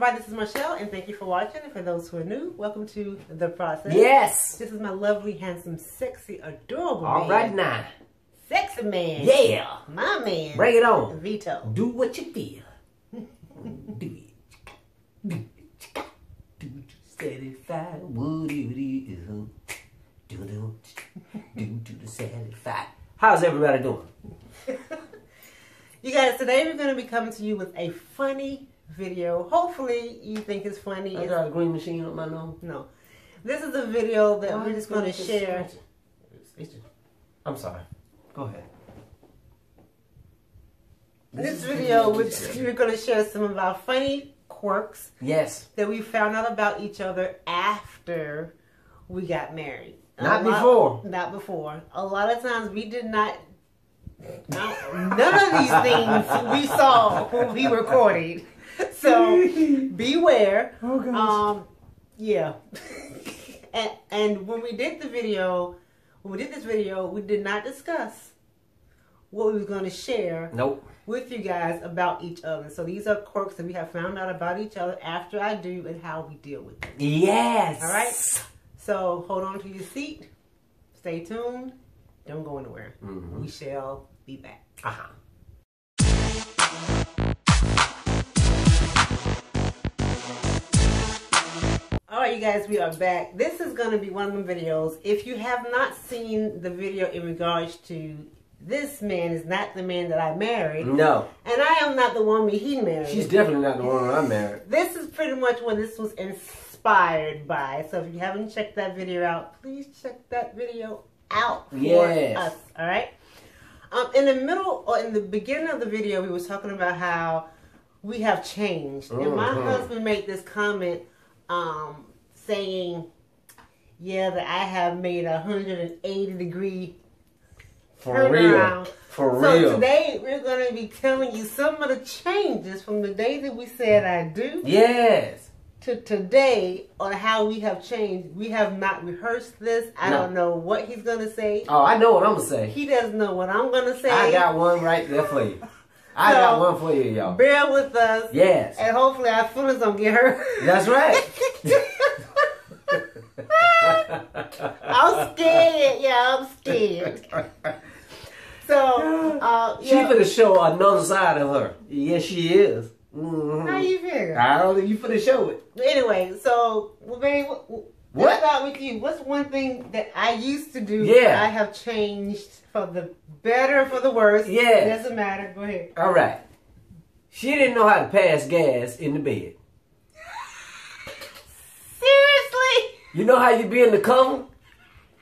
everybody, this is Michelle, and thank you for watching. And for those who are new, welcome to The Process. Yes. This is my lovely, handsome, sexy, adorable man. All right now. Sexy man. Yeah. My man. Bring it on. Vito. Do what you feel. Do it. Do it. Do it. Satisfied. What it is. Do the satisfied. How's everybody doing? You guys, today we're going to be coming to you with a funny video. Hopefully you think it's funny. I got a green machine on my nose. No. This is a video that we're just going to share. I'm sorry. Go ahead. This video, we're going to share some of our funny quirks. Yes. That we found out about each other after we got married. Not before. Not before. A lot of times we did not. None of these things we saw when we recorded. So beware. Oh gosh. Yeah. and when we did this video, we did not discuss what we were going to share. Nope. With you guys about each other. So these are quirks that we have found out about each other after I do and how we deal with them. Yes. All right. So hold on to your seat. Stay tuned. Don't go anywhere. Mm-hmm. We shall be back. Uh-huh. All right, you guys, we are back. This is going to be one of them videos. If you have not seen the video in regards to this man is not the man that I married. No. And I am not the woman he married. She's definitely not the woman I married. This is pretty much what this was inspired by. So if you haven't checked that video out, please check that video out for us. All right. In the middle or in the beginning of the video, we was talking about how we have changed, and my husband made this comment, saying, "Yeah, that I have made a 180-degree turnaround." For real. So today we're going to be telling you some of the changes from the day that we said I do. Yes. To today on how we have changed. We have not rehearsed this. I don't know what he's going to say. Oh, I know what I'm going to say. He doesn't know what I'm going to say. I got one right there for you. I got one for you, y'all. Bear with us. Yes. And hopefully our feelings don't get hurt. That's right. I'm scared. Yeah, I'm scared. So, she finna show another side of her. Yes, she is. Mm-hmm. How you figure? I don't think you finna show it. Anyway, so, well, babe, let's start with you. What's one thing that I used to do that I have changed for the better or for the worse? Yeah. It doesn't matter. Go ahead. All right. She didn't know how to pass gas in the bed. Seriously? You know how you be in the cover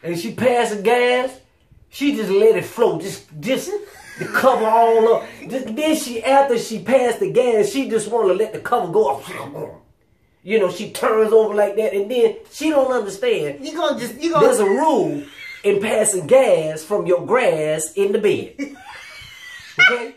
and she passing gas? She just let it flow, just the cover all up. Then after she passed the gas, she just want to let the cover go off. You know, she turns over like that, and then she don't understand. There's a rule in passing gas from your grass in the bed. Okay?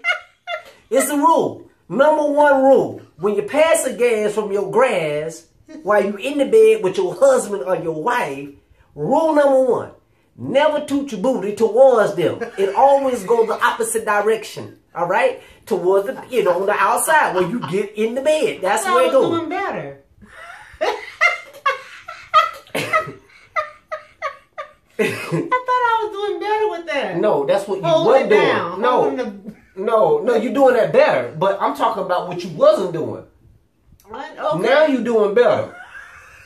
It's a rule. Number one rule. When you pass the gas from your grass while you're in the bed with your husband or your wife, rule number one. Never toot your booty towards them. It always goes the opposite direction. All right? Towards the, on the outside where you get in the bed. That's where it goes. I was doing better. I thought I was doing better with that. No, that's what you weren't doing. No, you're doing that better. But I'm talking about what you wasn't doing. Okay. Now you're doing better.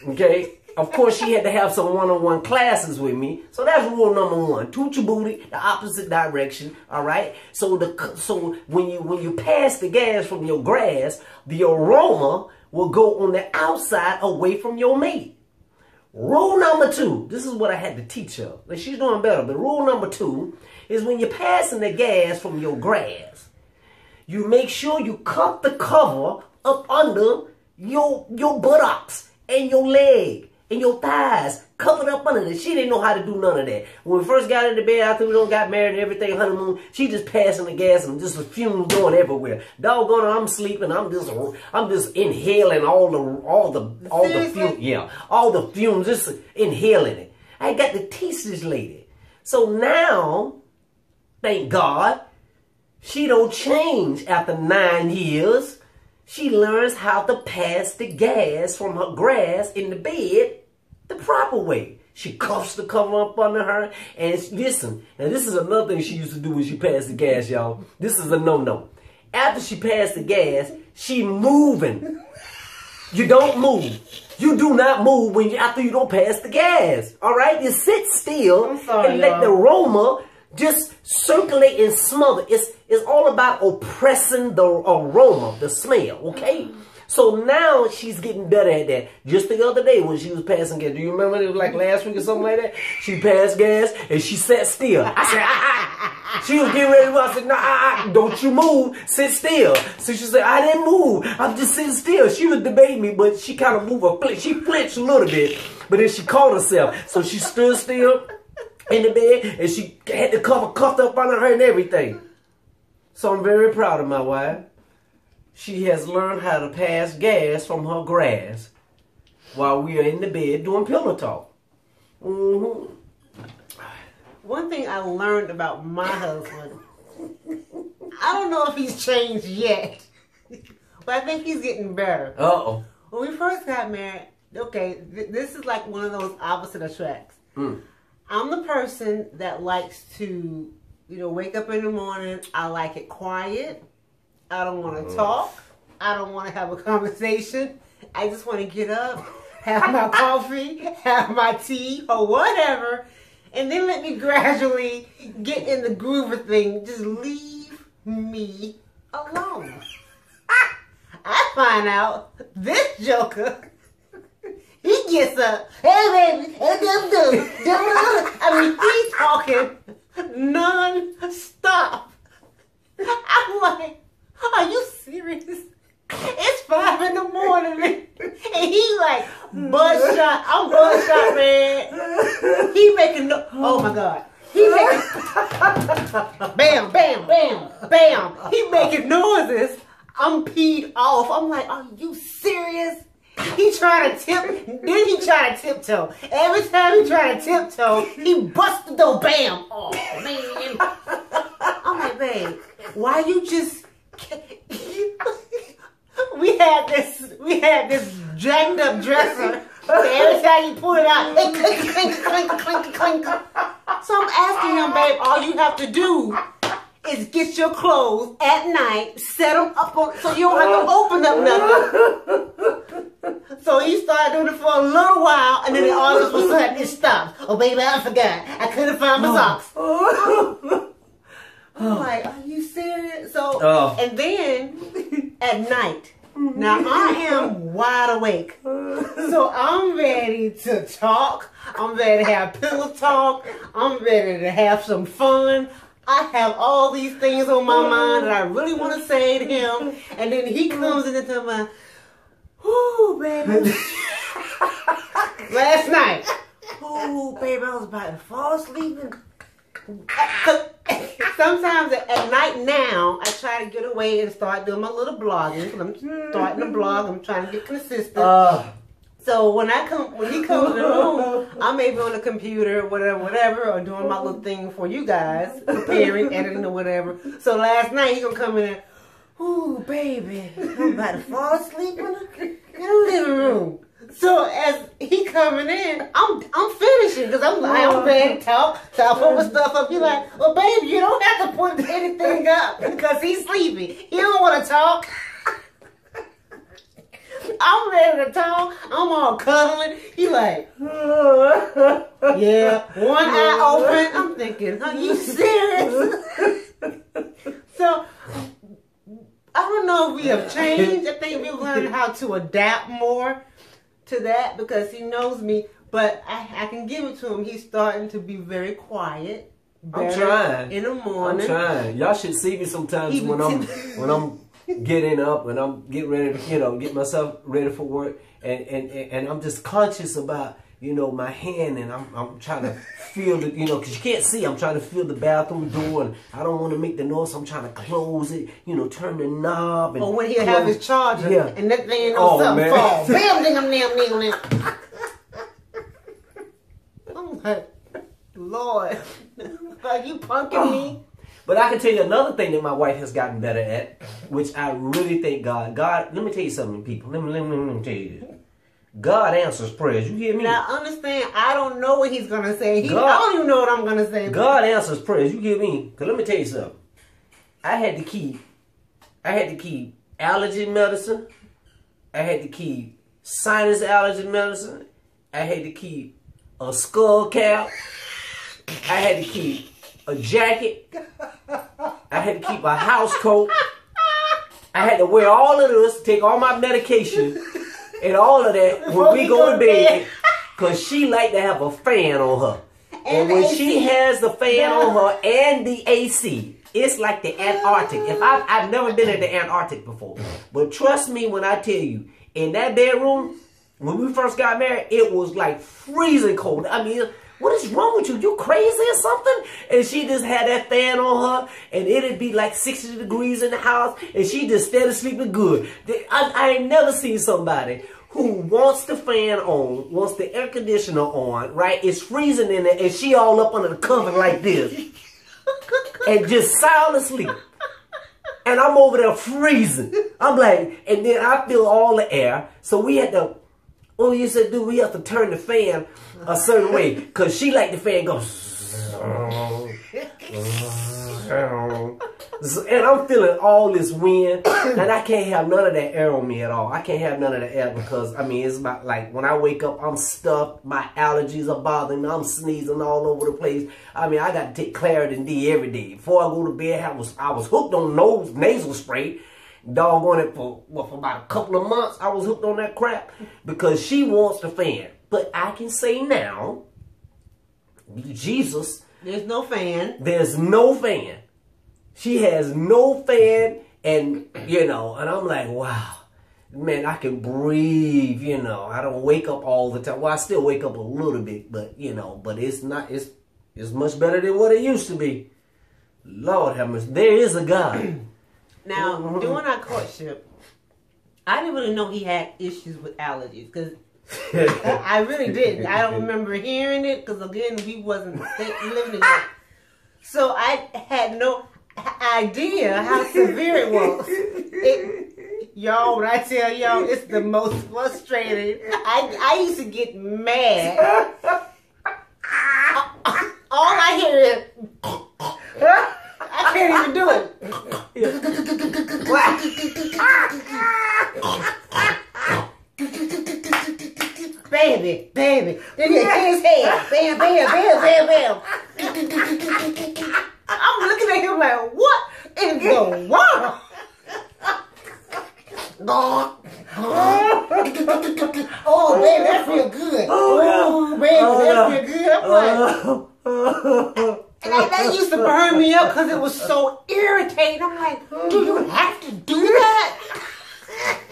Okay? Of course, she had to have some one-on-one classes with me. So that's rule number one. Toot your booty the opposite direction. All right. So when you pass the gas from your grass, the aroma will go on the outside away from your mate. Rule number two. This is what I had to teach her. Like, she's doing better. But rule number two is when you're passing the gas from your grass, you make sure you cup the cover up under your buttocks and your leg. And your thighs covered up under it. She didn't know how to do none of that. When we first got into bed after we got married and everything, honeymoon, she just passing the gas and just the fumes going everywhere. Doggone it, I'm sleeping. I'm just inhaling all the fumes. Yeah, all the fumes, just inhaling it. I got to teach this lady. So now, thank God, she don't change after 9 years. she learns how to pass the gas from her grass in the bed the proper way. She cuffs the cover up under her. And listen, now this is another thing she used to do when she passed the gas, y'all. This is a no-no. After she passed the gas, she moving. You don't move. You do not move after you don't pass the gas. All right? You sit still and let the aroma just circulate and smother. It's all about oppressing the aroma, the smell, okay? So now she's getting better at that. Just the other day when she was passing gas, do you remember? It was like last week or something like that. She passed gas and she sat still. I said, She was getting ready to move. I said, nah, don't you move. Sit still. So she said, I didn't move. I'm just sitting still. She was debating me, but she kind of moved her flinch. She flinched a little bit, but then she caught herself. So she stood still in the bed and she had the cover cuffed up under her and everything. So I'm very proud of my wife. She has learned how to pass gas from her grass while we are in the bed doing pillow talk. Mm-hmm. One thing I learned about my husband, I don't know if he's changed yet, but I think he's getting better. Uh-oh. When we first got married, okay, this is like one of those opposite attracts. I'm the person that likes to, wake up in the morning. I like it quiet. I don't want to talk. I don't want to have a conversation. I just want to get up, have my coffee, have my tea, or whatever, and then let me gradually get in the groove of things. Just leave me alone. I find out this joker, he gets up. Hey, baby. I mean, he's talking non-stop. I'm like, are you serious? It's 5 in the morning and he like buzzshot. I'm buzzshot, man. He making oh my God. He making bam, bam, bam, bam. He making noises. I'm peed off. I'm like, are you serious? He trying to then he try to tiptoe. Every time he try to tiptoe, he busts the door. Bam. Oh man. I'm like, babe, why you just we had this jacked up dresser. Every time you pull it out, it clink, clink, clink, clink, clink. So I'm asking him, babe, all you have to do is get your clothes at night, set them up so you don't have to open up nothing. So he started doing it for a little while, and then all of a sudden it stopped. Oh, baby, I forgot. I couldn't find my socks. I'm like, are you serious? So, and then at night, now I am wide awake. So I'm ready to talk. I'm ready to have pillow talk. I'm ready to have some fun. I have all these things on my mind that I really want to say to him. And then he comes in and tells me, ooh, baby. Last night, ooh, baby, I was about to fall asleep. Sometimes at night now, I try to get away and start doing my little blogging. I'm starting to blog. I'm trying to get consistent. So when he comes in the room, I may be on the computer, whatever, or doing my little thing for you guys, preparing, editing, or whatever. So last night he gonna come in and, ooh, baby, I'm about to fall asleep in the living room. So as he coming in, I'm finishing because I'm ready to talk. So I put my stuff up. He like, well, baby, you don't have to put anything up because he's sleepy. He don't want to talk. I'm ready to talk. I'm all cuddling. He like, yeah, one eye open. I'm thinking, are you serious? So I don't know if we have changed. I think we've learned how to adapt more to that because he knows me, but I can give it to him. He's starting to be very quiet. I'm trying. In the morning. I'm trying. Y'all should see me sometimes when I'm getting up and I'm getting ready to, get myself ready for work and I'm just conscious about, my hand and I'm trying to feel the, because you can't see. I'm trying to feel the bathroom door and I don't want to make the noise. So I'm trying to close it, turn the knob. And or when he'll have his charger and that thing something falls. Bam, ding, I'm like, Lord, are you punking me? But I can tell you another thing that my wife has gotten better at, which I really thank God. God, let me tell you something, people. Let me tell you this. God answers prayers. You hear me? Now, understand, I don't know what he's going to say. I don't even know what I'm going to say. God answers prayers. You hear me? Because let me tell you something. I had to keep allergy medicine. I had to keep sinus allergy medicine. I had to keep a skull cap. I had to keep a jacket. I had to keep a house coat. I had to wear all of this, take all my medication and all of that when we go to bed, because she like to have a fan on her. And when she has the fan on her and the AC, it's like the Antarctic. I've never been at the Antarctic before, but trust me when I tell you, in that bedroom, when we first got married, it was like freezing cold. I mean, what is wrong with you? You crazy or something? And she just had that fan on her, and it'd be like 60 degrees in the house, and she just steady sleeping good. I ain't never seen somebody who wants the fan on, wants the air conditioner on, right? It's freezing in there, and she all up under the cover like this, and just sound asleep. And I'm over there freezing. I'm like, and then I feel all the air, so we had to, what we used to do, we have to turn the fan a certain way, because she like the fan goes. And I'm feeling all this wind, and I can't have none of that air on me at all. I can't have none of the air because, I mean, it's about like when I wake up, I'm stuffed. My allergies are bothering me. I'm sneezing all over the place. I mean, I got to take Claritin D every day. Before I go to bed, I was hooked on nasal spray. Doggone it for about a couple of months. I was hooked on that crap because she wants the fan. But I can say now, Jesus, there's no fan. There's no fan. She has no fan, and you know, and I'm like, wow, man, I can breathe. You know, I don't wake up all the time. Well, I still wake up a little bit, but you know, but it's not. It's much better than what it used to be. Lord have mercy. There is a God. Now, during our courtship, I didn't really know he had issues with allergies because I really didn't. I don't remember hearing it because, again, we wasn't living together. So I had no idea how severe it was. Y'all, when I tell y'all, it's the most frustrating. I used to get mad. All I hear is... I can't even do it. Baby. Then you hit his head. Bam, bam, bam, bam, bam. I'm looking at him like, what in the world? Oh, baby, that feel good. Oh, baby, that feel good. I'm like... And that used to burn me up because it was so irritating. I'm like, do you have to do that?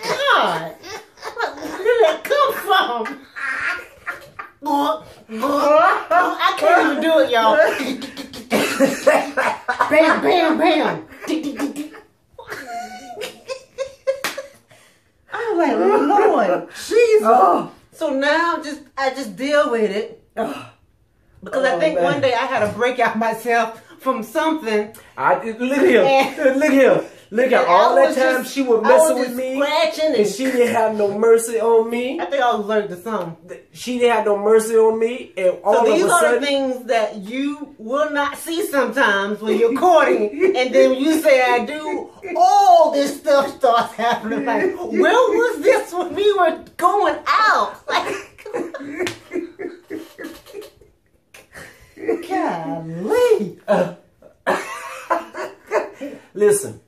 God, where did that come from? I can't even do it, y'all. Bam, bam, bam. I'm like, Lord, Jesus. So now I just deal with it. Because I think one day I had to break out myself from something. Look at all that time she was messing with me. And she didn't have no mercy on me. I think I was allergic to something. She didn't have no mercy on me. And all of a sudden, these are the things that you will not see sometimes when you're courting. And then when you say I do, all this stuff starts happening. Like, where was this when we were going out? Like... Golly. Listen,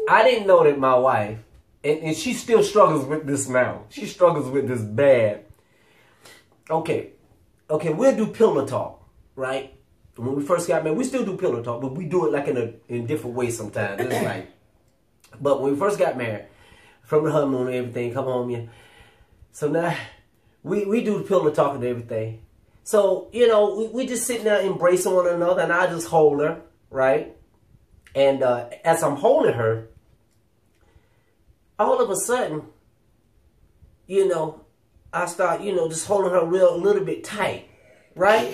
I didn't know that my wife, and she still struggles with this now. She struggles with this bad. Okay, we'll do pillow talk, right? When we first got married, we still do pillow talk, but we do it like in different ways sometimes. It's like, but when we first got married, from the honeymoon and everything, come home, yeah. So now we do the pillow talk and everything. So, you know, we just sitting there embracing one another, and I just hold her, right? And as I'm holding her, all of a sudden, you know, I start, you know, just holding her a little bit tight, right?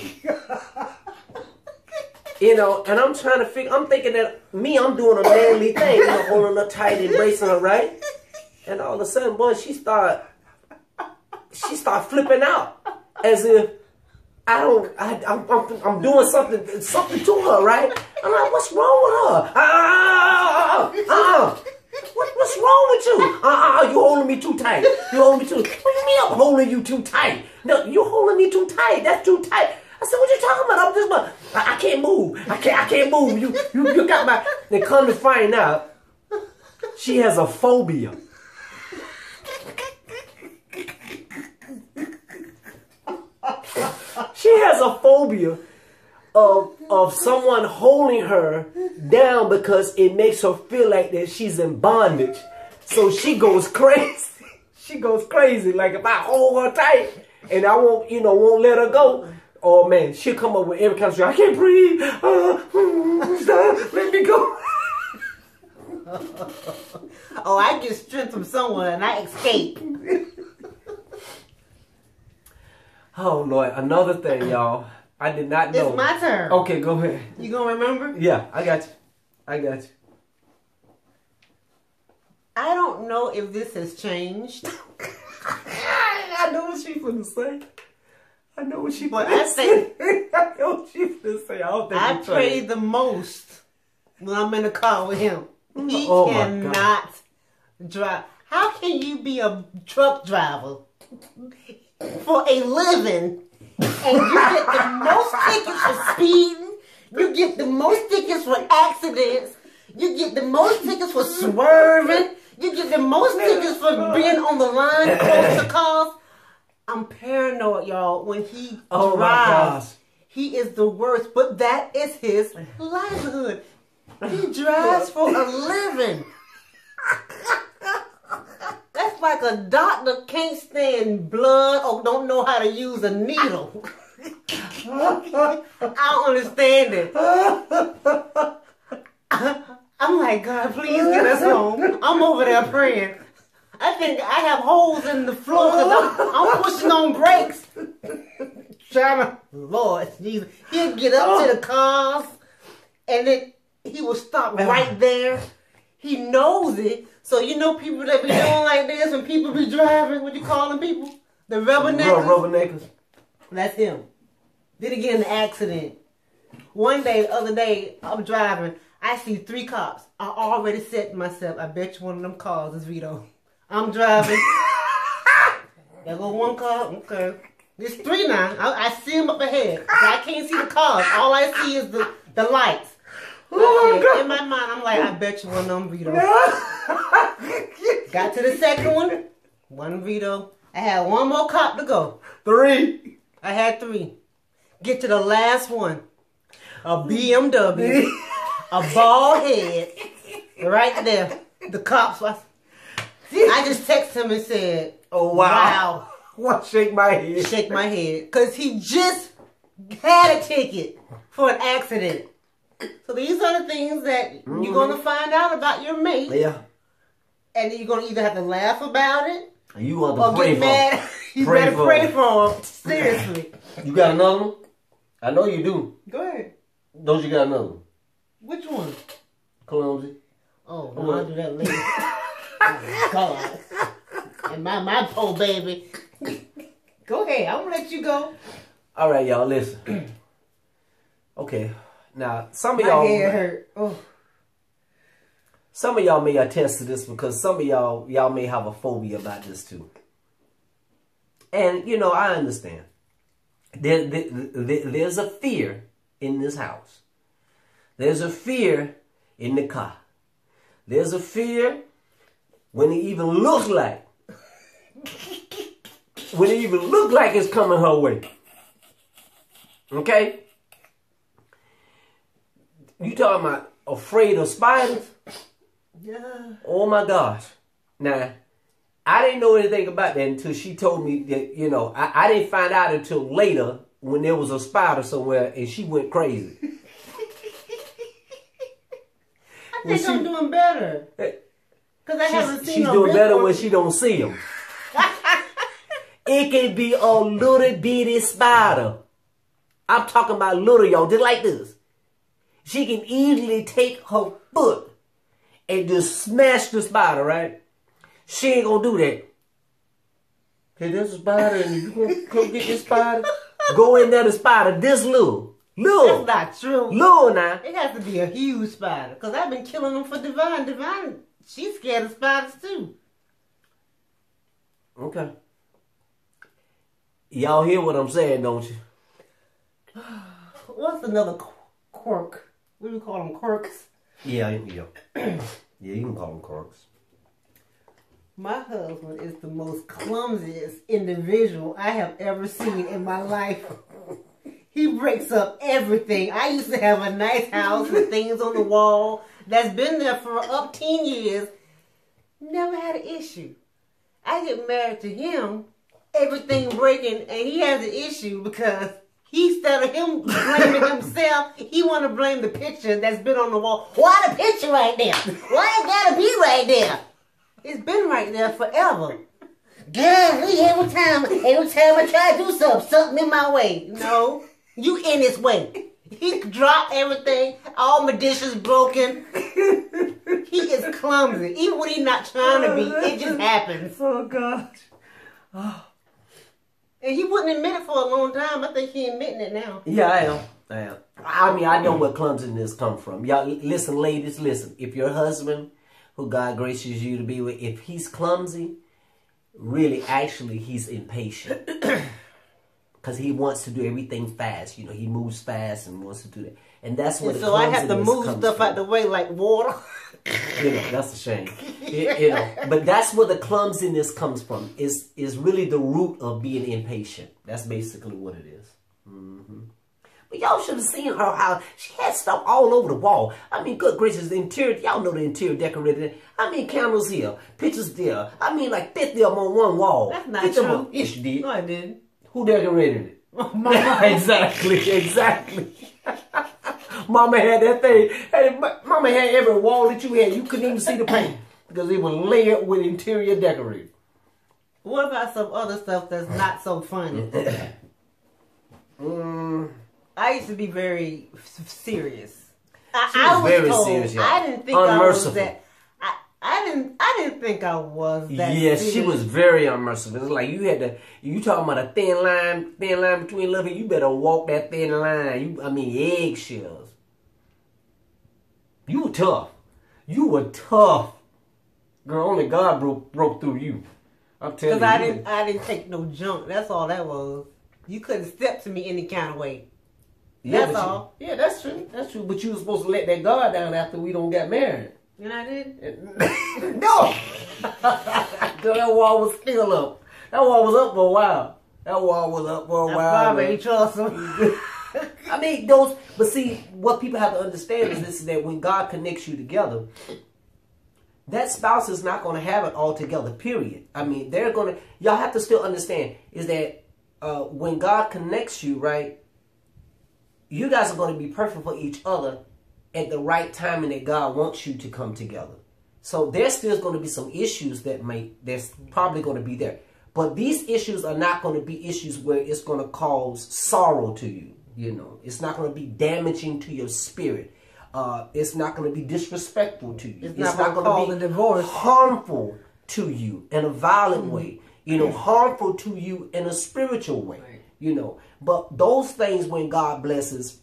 You know, and I'm trying to figure, I'm thinking that I'm doing a manly thing, you know, holding her tight, embracing her, right? And all of a sudden, boy, she start flipping out as if I'm doing something to her, right? I'm like, what's wrong with her? What's wrong with you? You holding me too tight. You holding me too. What do you mean I'm holding you too tight? No, you holding me too tight. That's too tight. I said, what you talking about? I'm just, I can't move. I can't move. You got my. Then come to find out, she has a phobia. She has a phobia of someone holding her down because it makes her feel like that she's in bondage. So she goes crazy. She goes crazy. Like if I hold her tight and I won't let her go. Oh man, she'll come up with every kind of story. I can't breathe. Stop. Let me go. Oh, I get strength from someone and I escape. Oh Lord, another thing, y'all. I did not know. It's my turn. Okay, go ahead. You gonna remember? Yeah, I got you. I don't know if this has changed. I know what she's gonna say. I know what she's gonna say. I know what she's gonna say. I don't think I pray the most when I'm in the car with him. He cannot drive. How can you be a truck driver for a living and you get the most tickets for speeding, you get the most tickets for accidents, you get the most tickets for swerving, you get the most tickets for being on the line close to cars? I'm paranoid, y'all. When he drives, he is the worst, but that is his livelihood. He drives for a living. That's like a doctor can't stand blood or don't know how to use a needle. I don't understand it. I'm like, God, please get us home. I'm over there praying. I think I have holes in the floor because I'm pushing on brakes. Trying to, Lord Jesus. He'll get up to the cars and then he will stop right there. He knows it. So you know people that be doing like this when people be driving, what you calling people? The rubberneckers? Rubberneckers. That's him. Did he get in an accident? One day, the other day, I'm driving. I see 3 cops. I already said to myself, I bet you one of them cars is Vito. I'm driving. There go 1 car. Okay. There's 3 now. I see them up ahead. I can't see the cars. All I see is the lights. In my mind, I'm like, I bet you one of them Vito. Got to the second one. 1 Vito. I had 1 more cop to go. 3. I had 3. Get to the last one. A BMW. A bald head. Right there. The cops. I just texted him and said, oh, wow. What? Shake my head. Shake my head. Because he just had a ticket for an accident. So these are the things that you're going to find out about your mate. Yeah. And you're going to either have to laugh about it. You want to pray get mad. For You better pray for him. Seriously. You got another one? I know you do. Go ahead. Don't you got another one? Which one? Clumsy. Oh, no, I'll do that later. Oh, God. And my poor baby. Go ahead. I'm going to let you go. All right, y'all, listen. Okay. Now, some of my y'all... My head hurt. Oh. Some of y'all may attest to this because some of y'all may have a phobia about this too. And, you know, I understand. There's a fear in this house. There's a fear in the car. There's a fear when it even looks like it's coming her way. Okay? You talking about afraid of spiders? Yeah. Oh my gosh. Now, I didn't know anything about that until she told me that, you know, I didn't find out until later when there was a spider somewhere and she went crazy. I think I'm doing better. Because I haven't seen She's doing better when she don't see them. It can be a little bitty spider. I'm talking about little, y'all, just like this. She can easily take her foot and just smash the spider, right? She ain't gonna do that. Hey, there's a spider and you gonna come get this spider? Go in there, the spider this little. Little. That's not true. Little now. It has to be a huge spider. Because I've been killing them for Divine. Divine, she's scared of spiders too. Okay. Y'all hear what I'm saying, don't you? What's another quirk? What do we call them? Quirks? Yeah. Yeah, you can call them quirks. My husband is the most clumsiest individual I have ever seen in my life. He breaks up everything. I used to have a nice house with things on the wall that's been there for up 10 years. Never had an issue. I get married to him, everything breaking, and he has an issue because instead of him blaming himself, he want to blame the picture that's been on the wall. Why the picture right there? Why it gotta be right there? It's been right there forever. Golly, every time I try to do something in my way. No, you in his way. He dropped everything. All my dishes broken. He is clumsy. Even when he's not trying to be, it just happens. Oh, God. Oh. And he wouldn't admit it for a long time. I think he's admitting it now. Yeah, I am. I mean, I know where clumsiness come from. Y'all, listen, ladies, listen. If your husband, who God graces you to be with, if he's clumsy, really, actually, he's impatient. Because he wants to do everything fast. You know, he moves fast and wants to do that. And that's what so I have to move stuff out the way like water. You know, that's a shame. You know, but that's where the clumsiness comes from. Is really the root of being impatient. That's basically what it is. Mm-hmm. But y'all should have seen her, how she had stuff all over the wall. I mean, good gracious, the interior, y'all know the interior decorated. I mean, candles here, pictures there. I mean, like 50 of them on one wall. That's not true. Yes, you did. No, I didn't. Who decorated it? Mama. Exactly. Mama had that thing. Mama had every wall that you had. You couldn't even see the paint because it was layered with interior decorating. What about some other stuff that's not so funny? I used to be very serious. I was very serious. Yeah. I didn't think unmerciful. I was that. I didn't think I was that. Yes, serious. she was very unmerciful. It's like you had to. You talking about a thin line between love and you better walk that thin line. I mean eggshells. You were tough. You were tough, girl. Only God broke through you. I'm telling you. Because I didn't take no junk. That's all that was. You couldn't step to me any kind of way. Yeah, that's all. Yeah, that's true. That's true. But you were supposed to let that guard down after we don't get married. And I did? No! That wall was still up. That wall was up for a while. That wall was up for a while. I probably ain't trust him. I mean, but see, what people have to understand is this, is that when God connects you together, that spouse is not going to have it all together, period. I mean, y'all have to still understand, is that when God connects you, right, you guys are going to be perfect for each other at the right time and that God wants you to come together. So there's still going to be some issues there's probably going to be there. But these issues are not going to be issues where it's going to cause sorrow to you. You know, it's not going to be damaging to your spirit. It's not going to be disrespectful to you. It's not going to be divorce. Harmful to you in a violent way. You know, harmful to you in a spiritual way. Right. You know, but those things, when God blesses,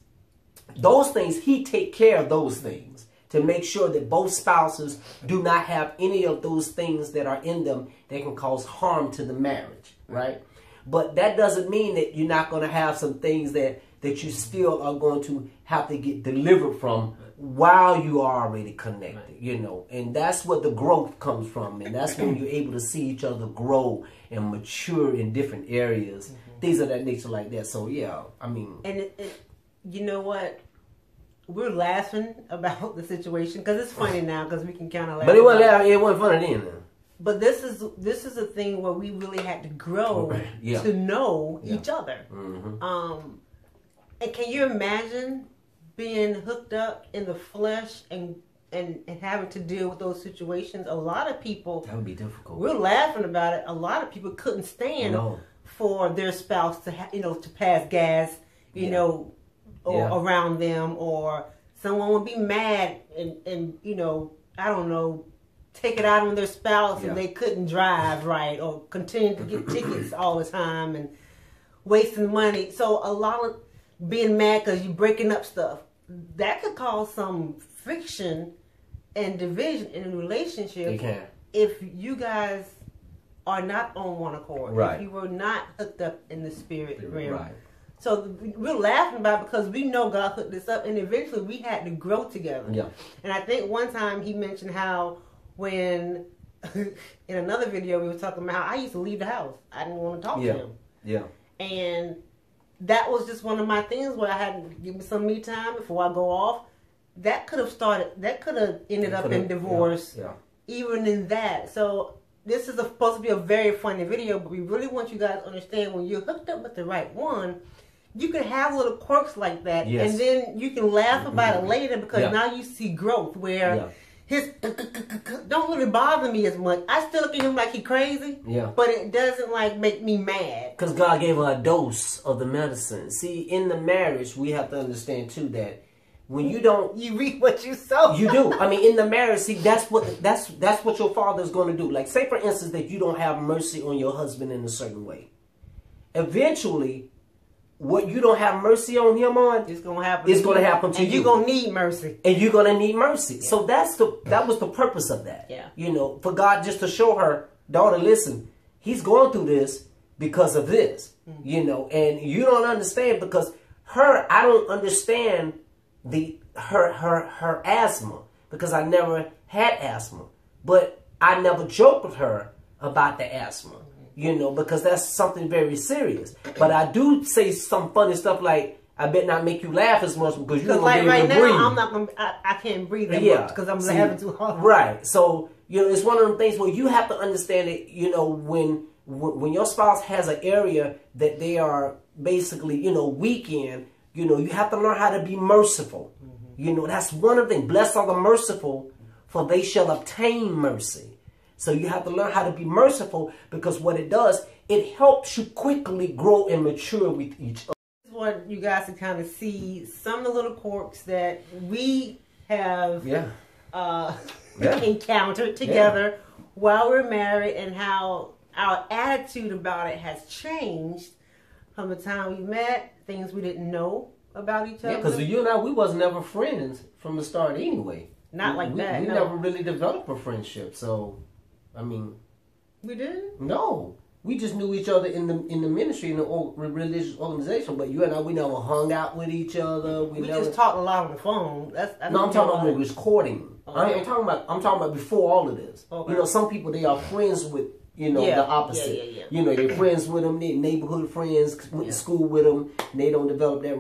those things, he take care of those things to make sure that both spouses do not have any of those things that are in them that can cause harm to the marriage, right? But that doesn't mean that you're not going to have some things that you still are going to have to get delivered from while you are already connected, you know. And that's what the growth comes from. And that's when you're able to see each other grow and mature in different areas. Things of that nature like that. So, yeah, I mean. And you know what? We're laughing about the situation because it's funny now because we can kind of laugh. But it wasn't funny then. But this is a thing where we really had to grow to know each other. And can you imagine being hooked up in the flesh and having to deal with those situations? A lot of people, that would be difficult. We're laughing about it. A lot of people couldn't stand for their spouse to to pass gas, or around them, or someone would be mad and you know, I don't know, take it out on their spouse if they couldn't drive right, or continue to get tickets all the time and wasting money. So a lot of being mad because you're breaking up stuff, that could cause some friction and division in a relationship. It can. If you guys are not on one accord. Right. If you were not hooked up in the spirit realm. Right. So we're laughing about it because we know God hooked us up, and eventually we had to grow together. Yeah. And I think one time he mentioned how when in another video we were talking about how I used to leave the house. I didn't want to talk to him. Yeah. And that was just one of my things where I had to give me some me time before I go off. That could have ended up in divorce. Yeah. Even in that. So this is supposed to be a very funny video, but we really want you guys to understand when you're hooked up with the right one, you can have little quirks like that, and then you can laugh about it later because now you see growth where his don't really bother me as much. I still look at him like he crazy, but it doesn't like make me mad. Because God gave her a dose of the medicine. See, in the marriage, we have to understand too that when you don't, you reap what you sow. You do. I mean, in the marriage, see, that's what your father is going to do. Like, say for instance that you don't have mercy on your husband in a certain way. Eventually, what you don't have mercy on him on, it's going to happen. It's going to happen to you. And you're going to need mercy. And you're going to need mercy. Yeah. So that was the purpose of that. Yeah. You know, for God just to show her, daughter, listen, he's going through this because of this. You know, and you don't understand because I don't understand her asthma because I never had asthma, but I never joked with her about the asthma, you know, because that's something very serious. But I do say some funny stuff like, I bet not make you laugh as much because you don't like be able to breathe. I'm not gonna, I can't breathe that much because I'm laughing too hard. Right. So, you know, it's one of them things where you have to understand that, you know, when your spouse has an area that they are basically, you know, weak in, you know, you have to learn how to be merciful. You know, that's one of the things. Blessed are the merciful, for they shall obtain mercy. So you have to learn how to be merciful because what it does, it helps you quickly grow and mature with each other. This is what you guys can kind of see some of the little quirks that we have encountered together while we're married and how our attitude about it has changed from the time we met, things we didn't know about each other. Yeah, because you and I, we was never friends from the start anyway. Not like that. We never really developed a friendship. So, I mean, we did. No, we just knew each other in the ministry in the religious organization. But you and I, we never hung out with each other. We never just talked a lot on the phone. I'm talking about the recording. Okay. I'm talking about before all of this. Okay. You know, some people they are friends with. You know, the opposite. You know, they're friends with them, they're neighborhood friends, went to school with them, and they don't develop that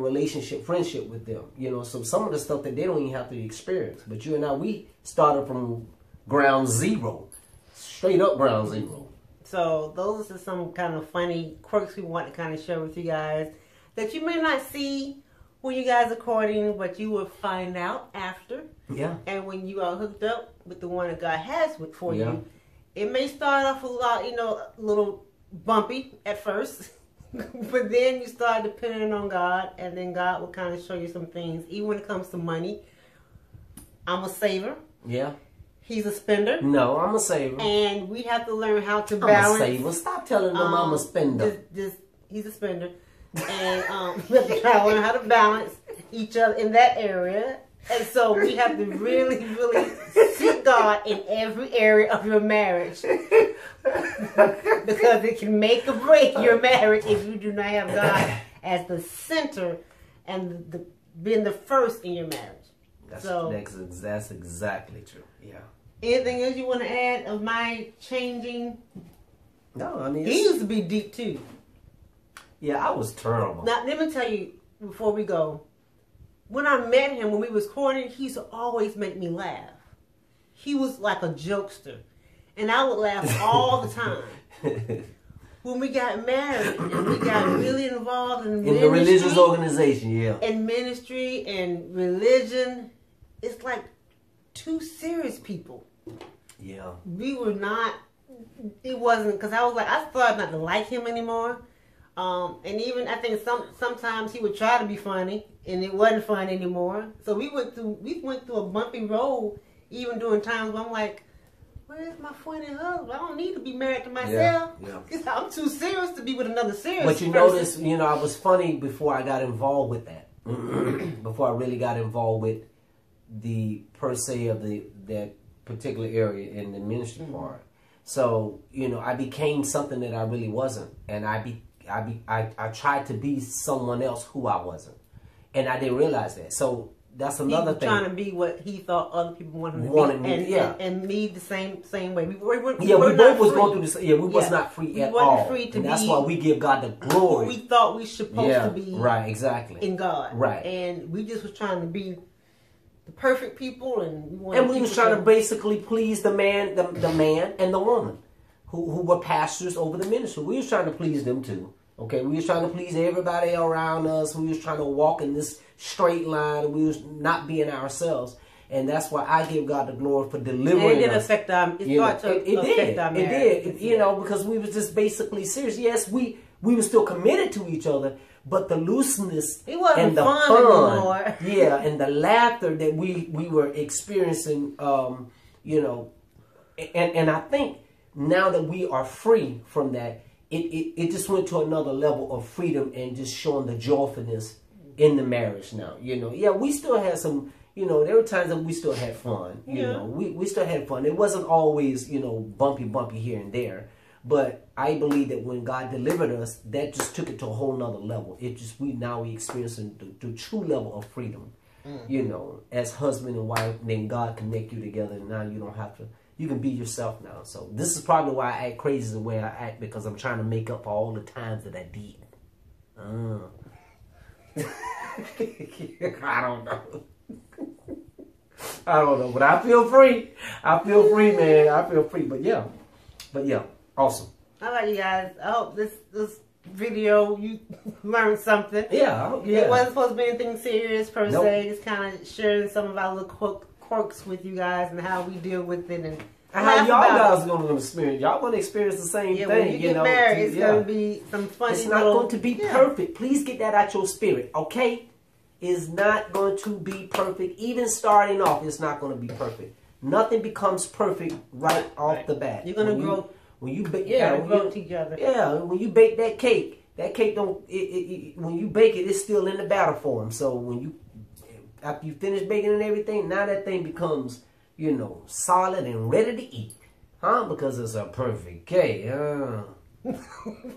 friendship with them. You know, so some of the stuff that they don't even have to experience. But you and I, we started from ground zero, straight up ground zero. So those are some kind of funny quirks we want to kind of share with you guys that you may not see when you guys are courting, but you will find out after. Yeah. And when you are hooked up with the one that God has for you. It may start off a lot, you know, a little bumpy at first, but then you start depending on God, and then God will kind of show you some things. Even when it comes to money, I'm a saver. Yeah. He's a spender. No, I'm a saver. And we have to learn how to balance. I'm a saver. Stop telling them I'm a spender. He's a spender. And we have to try to learn how to balance each other in that area. And so we have to really, really seek God in every area of your marriage. Because it can make or break your marriage if you do not have God as the center and being the first in your marriage. That's exactly true. Yeah. Anything else you want to add of my changing? No, I mean... He used to be deep too. Yeah, I was terrible. Now, let me tell you before we go. When I met him, when we was courting, he used to always make me laugh. He was like a jokester. And I would laugh all the time. When we got married and we got really involved in the religious organization, in ministry and religion, it's like two serious people. Yeah. We were not, it wasn't, because I was like, I started not to like him anymore. And even I think sometimes he would try to be funny, and it wasn't fun anymore. So we went through a bumpy road, even during times where I'm like, where's my funny husband? I don't need to be married to myself. Yeah. I'm too serious to be with another serious But you notice, I was funny before I got involved with that. Before I really got involved with the per se of that particular area in the ministry part. So, I became something that I really wasn't. And I tried to be someone else who I wasn't. And I didn't realize that. So that's another thing. Trying to be what he thought other people wanted me, and me the same way. We both was going through this. Yeah, we was not free at all. Free to and that's why we give God the glory. Who we thought we supposed to be. Right, exactly. In God. Right. And we just was trying to be the perfect people, and we was trying to basically please the man and the woman who were pastors over the ministry. We was trying to please them too. Okay, we was trying to please everybody around us. We was trying to walk in this straight line. We was not being ourselves. And that's why I give God the glory for delivering us. And it did affect our marriage. It did, because we was just basically serious. Yes, we were still committed to each other, but the looseness and the fun, and the laughter that we were experiencing, and I think now that we are free from that, it just went to another level of freedom and just showing the joyfulness in the marriage now. We still had some, there were times that we still had fun. We still had fun. It wasn't always, bumpy here and there. But I believe that when God delivered us, that just took it to a whole nother level. We experiencing the true level of freedom. As husband and wife, and then God connect you together, and now you don't have to. You can be yourself now. So this is probably why I act crazy the way I act, because I'm trying to make up for all the times that I did. I don't know, but I feel free. I feel free, man. I feel free. But yeah, awesome. All right, you guys. I hope this video you learned something. Yeah. It wasn't supposed to be anything serious per se. Just kind of sharing some of our little quirks with you guys and how we deal with it, and how y'all guys going to experience. Y'all going to experience the same thing. When you get married, it's going to be some funny. It's not going to be perfect. Please get that out your spirit, okay? It's not going to be perfect. Even starting off, it's not going to be perfect. Nothing becomes perfect right off the bat. You're going to grow. When you bake, grow to each other. Yeah, when you bake that cake don't. When you bake it, it's still in the batter form. So after you finish baking and everything, now that thing becomes, solid and ready to eat. Because it's a perfect cake.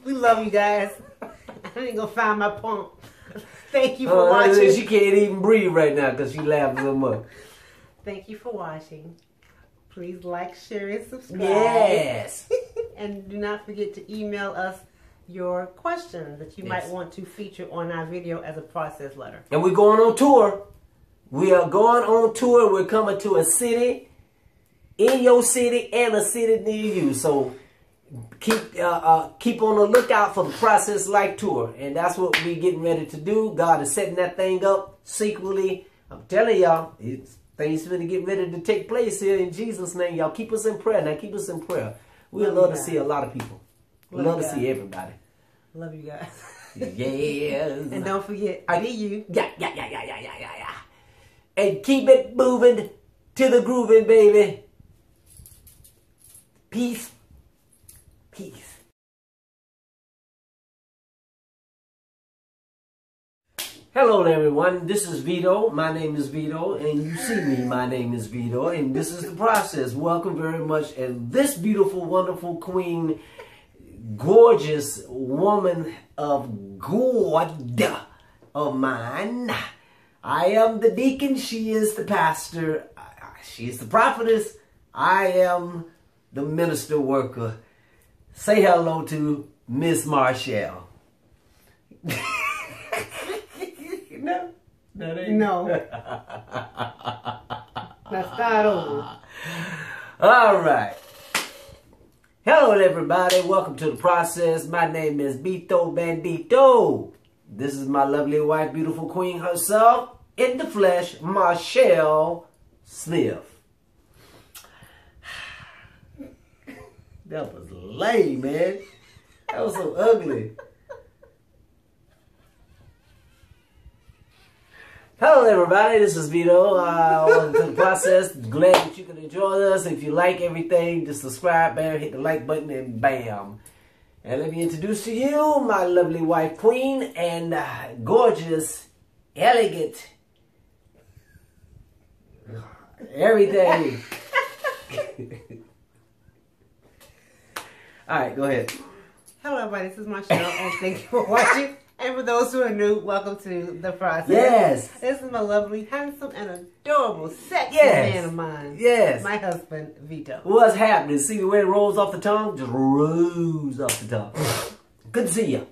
We love you guys. I ain't gonna find my pump. Thank you for watching. She can't even breathe right now because she laughing so much. Thank you for watching. Please like, share, and subscribe. Yes. And do not forget to email us your questions that you might want to feature on our video as a process letter. And we're going on tour. We are going on tour. We're coming to a city, in your city, and a city near you. So keep on the lookout for the Process Life Tour. And that's what we're getting ready to do. God is setting that thing up secretly. I'm telling y'all, things are going to get ready to take place here in Jesus' name. Y'all keep us in prayer. Now keep us in prayer. We'd love to see a lot of people. We'd love to see everybody. Love you guys. Yes. And don't forget, be you. Yeah. And keep it moving to the grooving, baby. Peace. Hello everyone, this is Vito. My name is Vito, and you see me, my name is Vito, and this is the process. Welcome very much, and this beautiful, wonderful queen, gorgeous woman of God of mine. I am the deacon, she is the pastor, she is the prophetess, I am the minister worker. Say hello to Miss Marshall. No. Let's start over. All right. Hello, everybody. Welcome to the process. My name is Vito Bandito. This is my lovely wife, beautiful queen herself, in the flesh, Marshall Smith. That was lame, man. That was so ugly. Hello everybody, this is Vito. Welcome to the process. Glad that you can enjoy us. If you like everything, just subscribe, bam, hit the like button, and bam. And let me introduce to you my lovely wife, Queen, and gorgeous, elegant, everything. Alright, go ahead. Hello everybody, this is my show, and thank you for watching. And for those who are new, welcome to the process. Yes. This is my lovely, handsome, and adorable, sexy man of mine. Yes. My husband, Vito. What's happening? See the way it rolls off the tongue? Just rolls off the tongue. Good to see you.